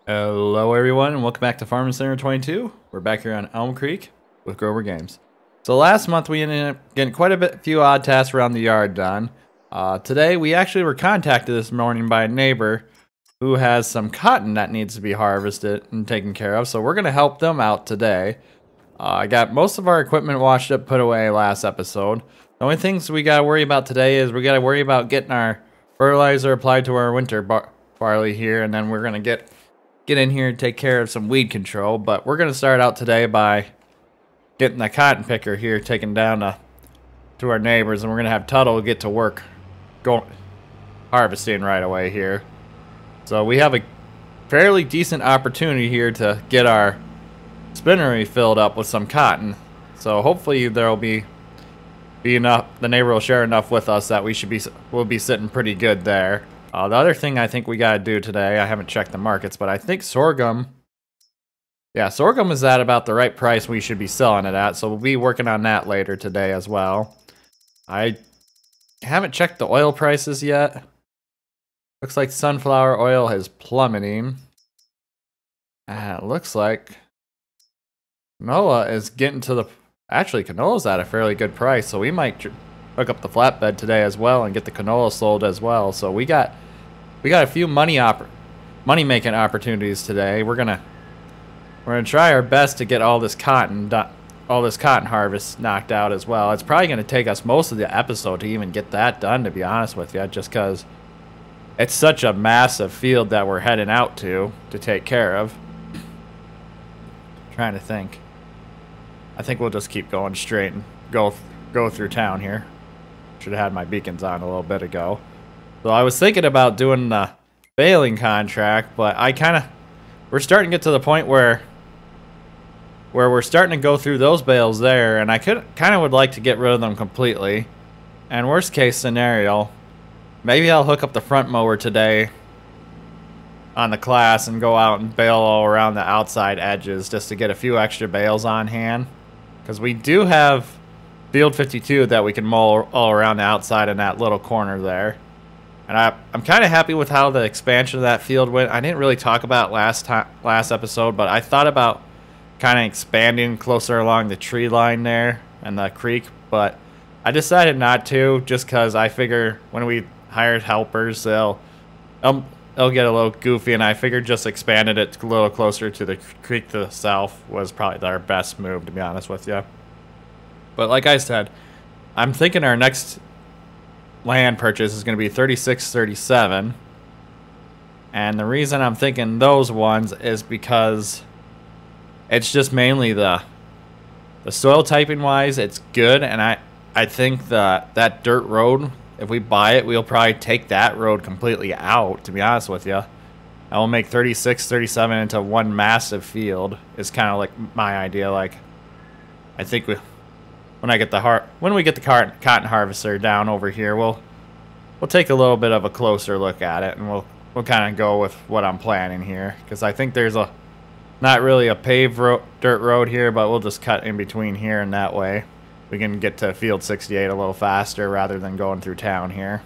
Hello everyone and welcome back to Farming Center 22. We're back here on Elm Creek with Grober Games. So last month we ended up getting quite a few odd tasks around the yard done. Today we actually were contacted this morning by a neighbor who has some cotton that needs to be harvested and taken care of. So we're going to help them out today. I got most of our equipment washed up, put away last episode. The only things we got to worry about today is we got to worry about getting our fertilizer applied to our winter barley here, and then we're going to get in here and take care of some weed control. But we're going to start out today by getting the cotton picker here taken down to our neighbors, and we're going to have Tuttle get to work harvesting right away here. So we have a fairly decent opportunity here to get our spinnery filled up with some cotton. So hopefully there'll be enough, the neighbor will share enough with us that we'll be sitting pretty good there. The other thing I think we got to do today, I haven't checked the markets, but I think sorghum is at about the right price we should be selling it at, so we'll be working on that later today as well. I haven't checked the oil prices yet. Looks like sunflower oil is plummeting. And it looks like canola is getting to the... Actually, canola's at a fairly good price, so we might hook up the flatbed today as well and get the canola sold as well. So we got a few money making opportunities today. We're gonna try our best to get all this cotton harvest knocked out as well. It's probably gonna take us most of the episode to even get that done, to be honest with you, just because it's such a massive field that we're heading out to take care of. Trying to think. I think we'll just keep going straight and go through town here. Should have had my beacons on a little bit ago. So I was thinking about doing the baling contract, but we're starting to get to the point where we're starting to go through those bales there, and I kind of would like to get rid of them completely. And worst case scenario, maybe I'll hook up the front mower today on the class and go out and bale all around the outside edges just to get a few extra bales on hand. Because we do have field 52 that we can mow all around the outside in that little corner there. And I'm kind of happy with how the expansion of that field went. I didn't really talk about last episode, but I thought about kind of expanding closer along the tree line there and the creek, but I decided not to, just because I figure when we hired helpers, they'll get a little goofy, and I figured just expanding it a little closer to the creek to the south was probably our best move, to be honest with you. But like I said, I'm thinking our next land purchase is going to be 3637. And the reason I'm thinking those ones is because it's just mainly the soil typing wise, it's good. And I think that dirt road, if we buy it, we'll probably take that road completely out, to be honest with you. I will make 3637 into one massive field is kind of like my idea. Like, I think when we get the cotton harvester down over here, we'll take a little bit of a closer look at it, and we'll kind of go with what I'm planning here, because I think there's not really a paved dirt road here, but we'll just cut in between here, and that way we can get to field 68 a little faster rather than going through town here.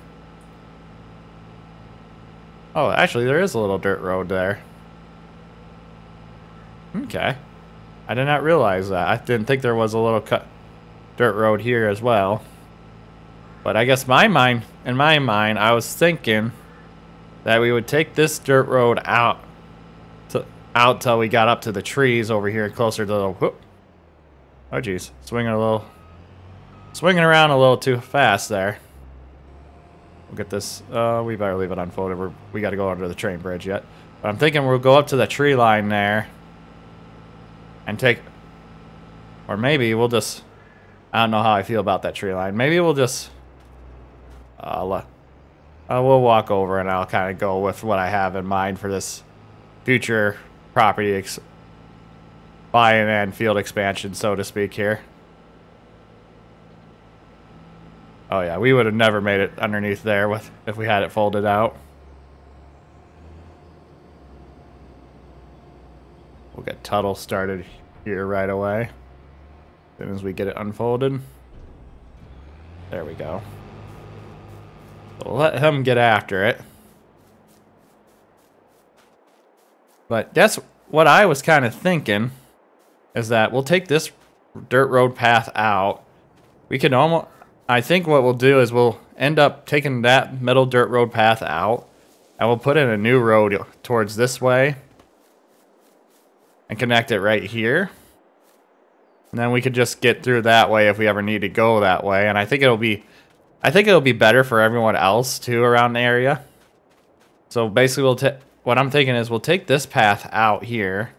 Oh, actually there is a little dirt road there. Okay. I did not realize that. I didn't think there was a little dirt road here as well. But I guess in my mind, I was thinking that we would take this dirt road out till we got up to the trees over here closer to the... Whoop. Oh geez, swinging around a little too fast there. We'll get this. We better leave it unfolded. We got to go under the train bridge yet. But I'm thinking we'll go up to the tree line there and take, or maybe we'll just... I don't know how I feel about that tree line. Maybe we'll just... we'll walk over, and I'll kind of go with what I have in mind for this future property buying and field expansion, so to speak, here. Oh yeah, we would have never made it underneath there if we had it folded out. We'll get Tuttle started here right away. As soon as we get it unfolded. There we go. So we'll let him get after it. But that's what I was kind of thinking, is that we'll take this dirt road path out. We can almost, I think what we'll do is we'll end up taking that middle dirt road path out, and we'll put in a new road towards this way and connect it right here. And then we could just get through that way if we ever need to go that way. And I think it'll be better for everyone else too around the area. So basically what I'm thinking is we'll take this path out here.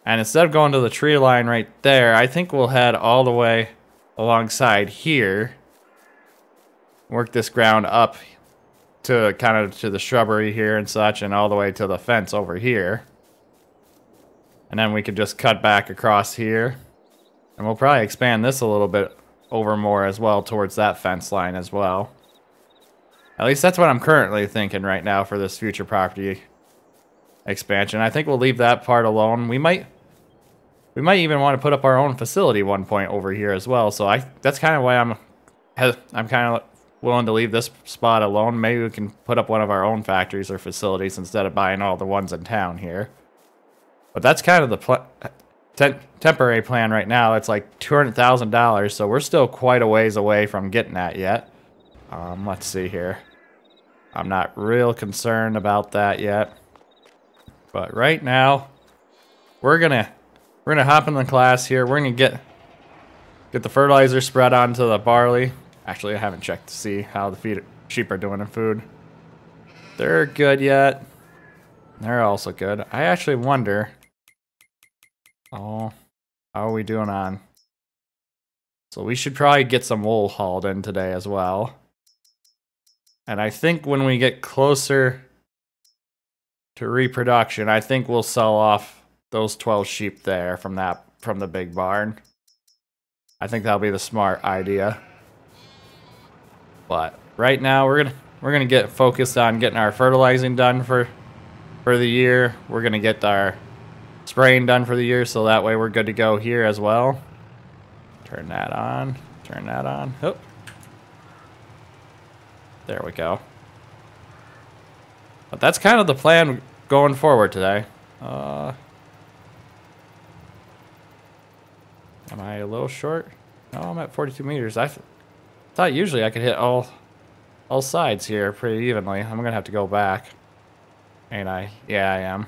And instead of going to the tree line right there, I think we'll head all the way alongside here. Work this ground up to kind of to the shrubbery here and such, and all the way to the fence over here. And then we could just cut back across here. And we'll probably expand this a little bit over more as well towards that fence line as well. At least that's what I'm currently thinking right now for this future property expansion. I think we'll leave that part alone. We might even want to put up our own facility one point over here as well. So that's kind of why I'm kind of willing to leave this spot alone. Maybe we can put up one of our own factories or facilities instead of buying all the ones in town here. But that's kind of the temporary plan right now. It's like $200,000, so we're still quite a ways away from getting that yet. Let's see here. I'm not real concerned about that yet. But right now, we're gonna hop in the class here. We're gonna get the fertilizer spread onto the barley. Actually, I haven't checked to see how the sheep are doing in food. They're good yet. They're also good. I actually wonder. Oh, how are we doing on? So we should probably get some wool hauled in today as well. And I think when we get closer to reproduction, I think we'll sell off those 12 sheep there from the big barn. I think that'll be the smart idea. But right now we're gonna get focused on getting our fertilizing done for the year. We're gonna get our spraying done for the year, so that way we're good to go here as well. Turn that on. Turn that on. Oh. There we go. But that's kind of the plan going forward today. Am I a little short? No, I'm at 42 meters. I thought usually I could hit all sides here pretty evenly. I'm gonna have to go back. Ain't I? Yeah, I am.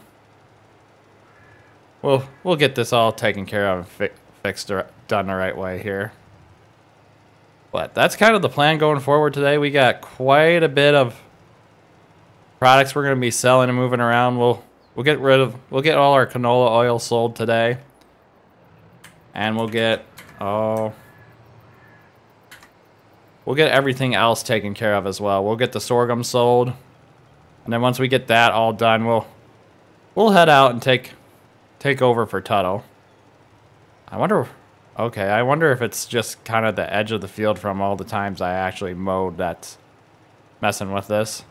We'll get this all taken care of and fixed done the right way here. But that's kind of the plan going forward today. We got quite a bit of products we're gonna be selling and moving around. We'll get all our canola oil sold today. And we'll get everything else taken care of as well. We'll get the sorghum sold. And then once we get that all done, we'll head out and take over for Tuttle. I wonder if it's just kind of the edge of the field from all the times I actually mowed that's messing with this.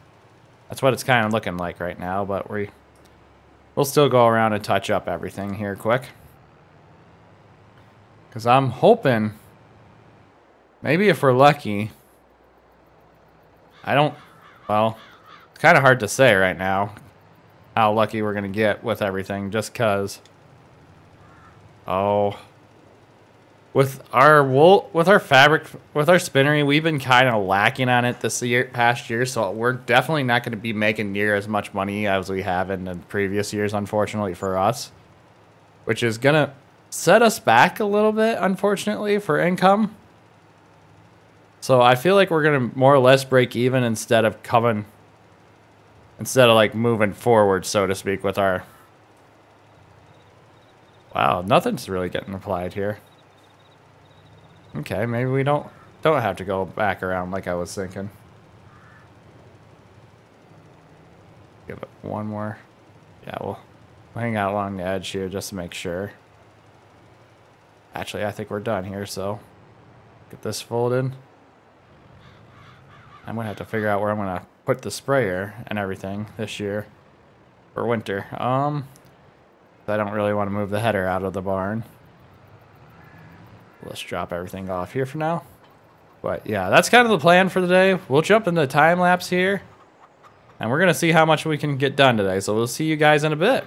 That's what it's kind of looking like right now, but we'll still go around and touch up everything here quick. Because I'm hoping, maybe if we're lucky, well, it's kind of hard to say right now how lucky we're going to get with everything, just because, with our fabric, with our spinnery, we've been kind of lacking on it this past year, so we're definitely not going to be making near as much money as we have in the previous years, unfortunately for us, which is going to set us back a little bit, unfortunately, for income. So I feel like we're going to more or less break even instead of like moving forward, so to speak, with our... Wow, nothing's really getting applied here. Okay, maybe we don't have to go back around like I was thinking. Give it one more. Yeah, we'll hang out along the edge here just to make sure. Actually, I think we're done here, so get this folded. I'm gonna have to figure out where I'm gonna put the sprayer and everything this year for winter. I don't really want to move the header out of the barn. Let's drop everything off here for now. But yeah, that's kind of the plan for the day. We'll jump into the time lapse here, And we're going to see how much we can get done today. So we'll see you guys in a bit.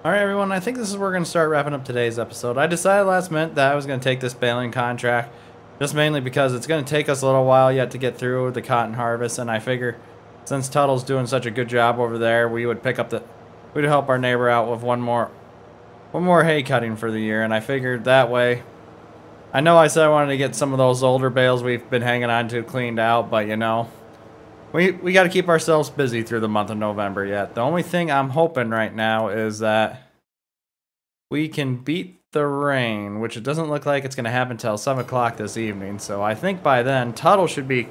Alright everyone, I think this is where we're going to start wrapping up today's episode. I decided last minute that I was going to take this baling contract, just mainly because it's going to take us a little while yet to get through the cotton harvest, and I figure since Tuttle's doing such a good job over there, we'd help our neighbor out with one more hay cutting for the year, and I figured that way. I know I said I wanted to get some of those older bales we've been hanging on to cleaned out, but you know, we got to keep ourselves busy through the month of November yet. The only thing I'm hoping right now is that we can beat the rain, which it doesn't look like it's going to happen until 7 o'clock this evening. So I think by then, Tuttle should be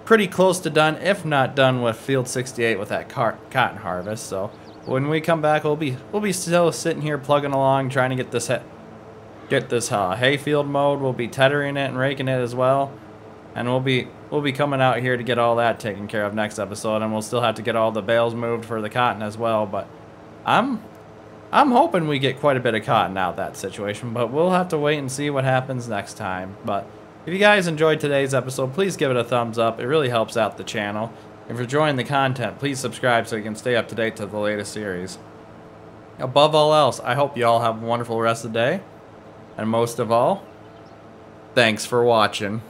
pretty close to done, if not done with Field 68 with that cotton harvest. So when we come back, we'll be still sitting here plugging along, trying to get this hayfield mowed. We'll be tethering it and raking it as well, and we'll be coming out here to get all that taken care of next episode, and we'll still have to get all the bales moved for the cotton as well. But I'm hoping we get quite a bit of cotton out of that situation, but we'll have to wait and see what happens next time. But if you guys enjoyed today's episode, please give it a thumbs up. It really helps out the channel. If you're enjoying the content, please subscribe so you can stay up to date to the latest series. Above all else, I hope you all have a wonderful rest of the day. And most of all, thanks for watching.